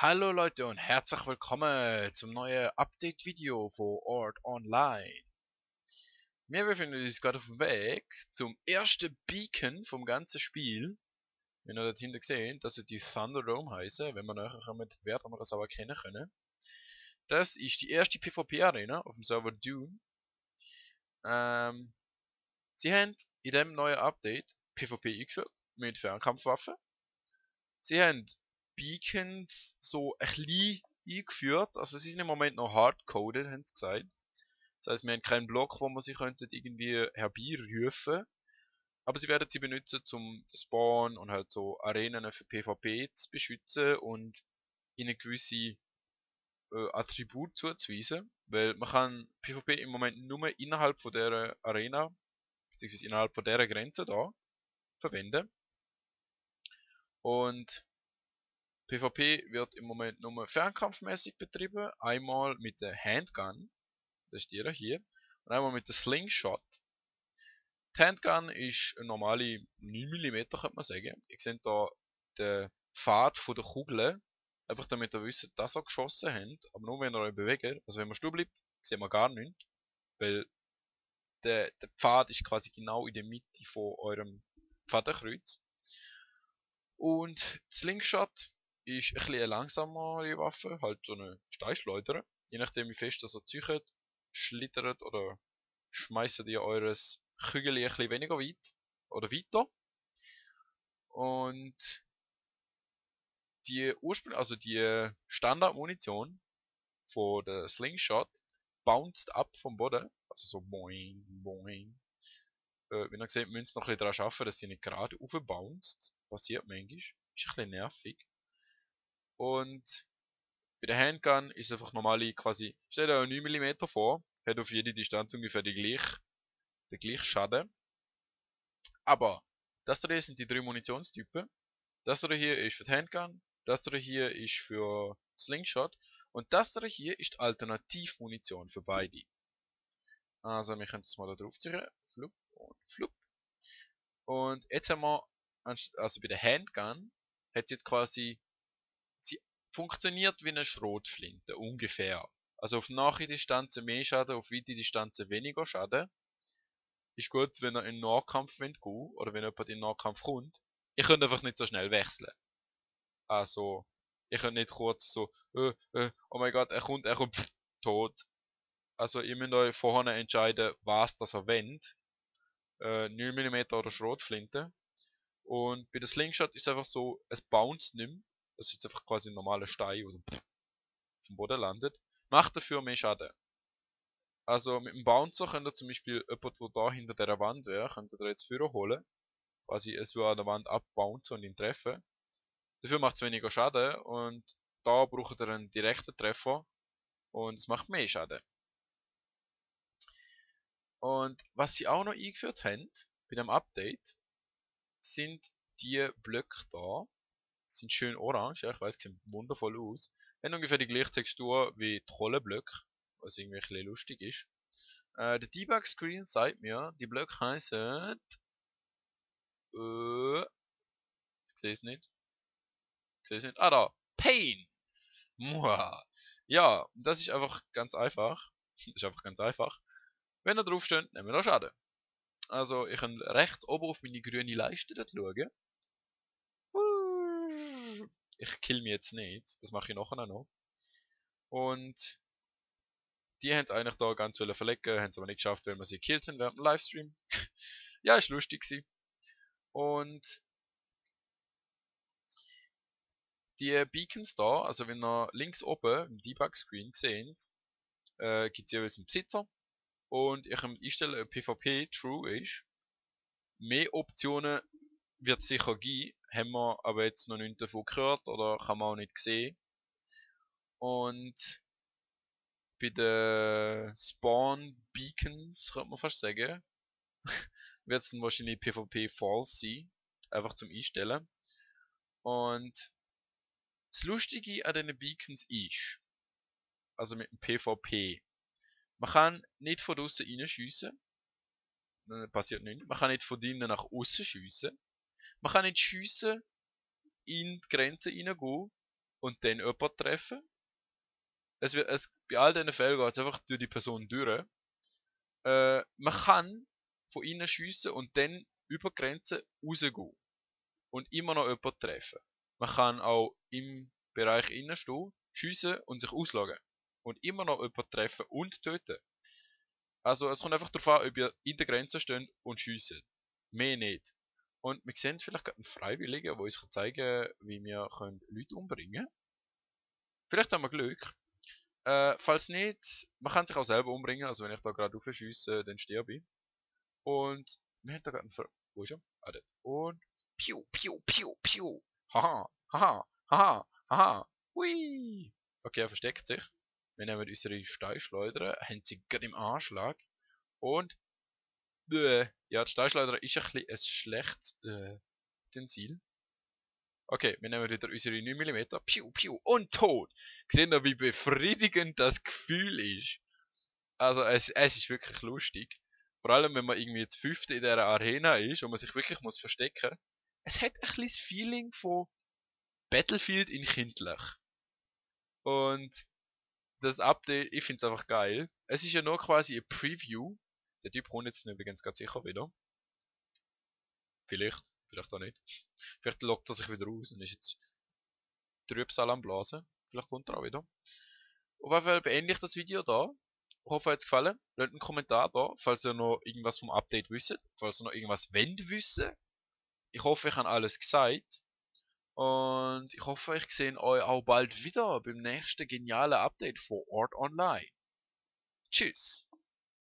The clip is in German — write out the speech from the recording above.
Hallo Leute und herzlich willkommen zum neuen Update-Video von Ort Online. Wir befinden uns gerade auf dem Weg zum ersten Beacon vom ganzen Spiel. Wenn ihr dort hinten seht, dass sie die Thunderdome heißen, wenn wir nachher kommen, werden wir das auch erkennen können. Das ist die erste PvP-Arena auf dem Server Dune. Sie haben in dem neuen Update PvP eingeführt mit Fernkampfwaffen. Sie haben Beacons so ein bisschen eingeführt. Also sie sind im Moment noch hardcoded, haben sie gesagt. Das heißt, wir haben keinen Block, wo man sie könnten irgendwie herbeirufen. Aber sie werden sie benutzen, zum Spawn und halt so Arenen für PvP zu beschützen und ihnen gewisse Attribute zuzuweisen. Weil man kann PvP im Moment nur innerhalb von der Arena, beziehungsweise innerhalb von dieser Grenze da, verwenden. Und PvP wird im Moment nur fernkampfmäßig betrieben. Einmal mit der Handgun, das ist die hier, und einmal mit der Slingshot. Die Handgun ist eine normale 9 mm, könnte man sagen. Ihr seht hier den Pfad von der Kugel, einfach damit ihr wisst, dass ihr geschossen habt. Aber nur wenn ihr euch bewegt, also wenn man stehen bleibt, sieht man gar nichts. Weil der Pfad ist quasi genau in der Mitte von eurem Fadenkreuz. Und die Slingshot ist ein bisschen eine langsamere Waffe, halt so eine Steinschleuder. Je nachdem wie fest das ihr zieht, schlittert oder schmeißt ihr eures Kügel ein bisschen weniger weit oder weiter. Und die also die Standardmunition von der Slingshot bounced ab vom Boden, also so boing, boing. Wenn ihr seht, müsst ihr noch ein bisschen daran arbeiten, dass sie nicht gerade aufbounced. Passiert manchmal. Ist ein bisschen nervig. Und bei der Handgun ist es einfach normale quasi, stellt euch 9 mm vor, hat auf jede Distanz ungefähr den gleichen Schaden. Aber das hier sind die drei Munitionstypen. Das hier ist für die Handgun, das hier ist für Slingshot und das hier ist die Alternativmunition für beide. Also wir können das mal da drauf ziehen, flup und flup. Und jetzt haben wir, also bei der Handgun, hat sie jetzt quasi, sie funktioniert wie eine Schrotflinte, ungefähr. Also auf nahe Distanzen mehr Schaden, auf weite Distanzen weniger Schaden. Ist gut, wenn ihr in den Nahkampf gehen wollt, oder wenn jemand in den Nahkampf kommt. Ihr könnt einfach nicht so schnell wechseln. Also, ihr könnt nicht kurz so, oh mein Gott, er kommt, pff, tot. Also, ihr müsst euch vorher entscheiden, was das ihr wollt. 9 mm oder Schrotflinte. Und bei der Slingshot ist es einfach so, es bounced nicht mehr. Das ist jetzt einfach quasi ein normaler Stein, der vom Boden landet. Macht dafür mehr Schaden. Also mit dem Bouncer könnt ihr zum Beispiel jemanden, der da hinter der Wand wäre, könnt ihr jetzt Führer holen. Quasi es würde an der Wand abbouncen und ihn treffen. Dafür macht es weniger Schaden und da braucht ihr einen direkten Treffer und es macht mehr Schaden. Und was sie auch noch eingeführt haben bei dem Update, sind die Blöcke da. Sind schön orange, ja, ich weiß, sehen wundervoll aus. Haben ungefähr die gleiche Textur wie die Kohleblöcke, was irgendwie ein bisschen lustig ist. Der Debug-Screen sagt mir, die Blöcke heißen. Ich sehe es nicht. Ich sehe es nicht. Ah, da. Pain! Muah. Ja, das ist einfach ganz einfach. Das ist einfach ganz einfach. Wenn ihr drauf steht, nehmen wir Schaden. Also, ich kann rechts oben auf meine grüne Leiste dort schauen. Ich kill mich jetzt nicht. Das mache ich nachher noch. Und die haben es eigentlich da ganz verlegen, haben es aber nicht geschafft, weil wir sie gekillt haben während dem Livestream. Ja, ist lustig gewesen. Und die Beacons da, also wenn ihr links oben im Debug-Screen seht, gibt es jeweils einen Besitzer. Und ich kann einstellen, ob PvP true ist. Mehr Optionen wird es sicher geben, haben wir aber jetzt noch nicht davon gehört oder kann man auch nicht sehen. Und bei den Spawn Beacons, könnte man fast sagen, wird es dann wahrscheinlich PvP False sein. Einfach zum Einstellen. Und das Lustige an diesen Beacons ist, also mit dem PvP, man kann nicht von draußen reinschiessen. Passiert nichts. Man kann nicht von drinnen nach außen schiessen. Man kann nicht schiessen in die Grenze reingehen. und dann jemanden treffen. Bei all diesen Fällen geht es einfach durch die Person durch. Man kann von ihnen schiessen und dann über die Grenze rausgehen. Und immer noch jemanden treffen. Man kann auch im Bereich innen stehen, schiessen und sich ausloggen. Und immer noch jemanden treffen und töten. Also es kommt einfach darauf an, ob ihr in der Grenze steht und schiessen. Mehr nicht. Und wir sehen vielleicht gerade einen Freiwilligen, der uns zeigen kann, wie wir Leute umbringen können. Vielleicht haben wir Glück. Falls nicht, man kann sich auch selber umbringen. Also wenn ich da gerade raufschiesse, dann sterbe ich. Und wir haben da gerade einen Wo ist er? Ah, dort. Und piu, piu, piu, piu. Haha, haha, haha, haha. Hui. Okay, er versteckt sich. Wir nehmen unsere Steinschleuder, haben sie gerade im Anschlag. Und ja, die Steinschleuder ist ein bisschen ein schlechtes Utensil. Okay, wir nehmen wieder unsere 9 mm. Piu, piu und tot. Seht ihr, wie befriedigend das Gefühl ist? Also es ist wirklich lustig. Vor allem, wenn man irgendwie jetzt Fünfte in dieser Arena ist und man sich wirklich muss verstecken. Es hat ein kleines Feeling von Battlefield in kindlich. Und das Update, ich finde es einfach geil. Es ist ja nur quasi ein Preview. Der Typ kommt jetzt übrigens ganz sicher wieder. Vielleicht, vielleicht auch nicht. Vielleicht lockt er sich wieder raus und ist jetzt Trübsal am Blasen. Vielleicht kommt er auch wieder. Auf jeden Fall beende ich das Video da. Ich hoffe, es hat gefallen. Lasst einen Kommentar da, falls ihr noch irgendwas vom Update wisst. Falls ihr noch irgendwas wollt wissen. Ich hoffe, ich habe alles gesagt. Und ich hoffe, ich sehe euch auch bald wieder beim nächsten genialen Update von Art Online. Tschüss.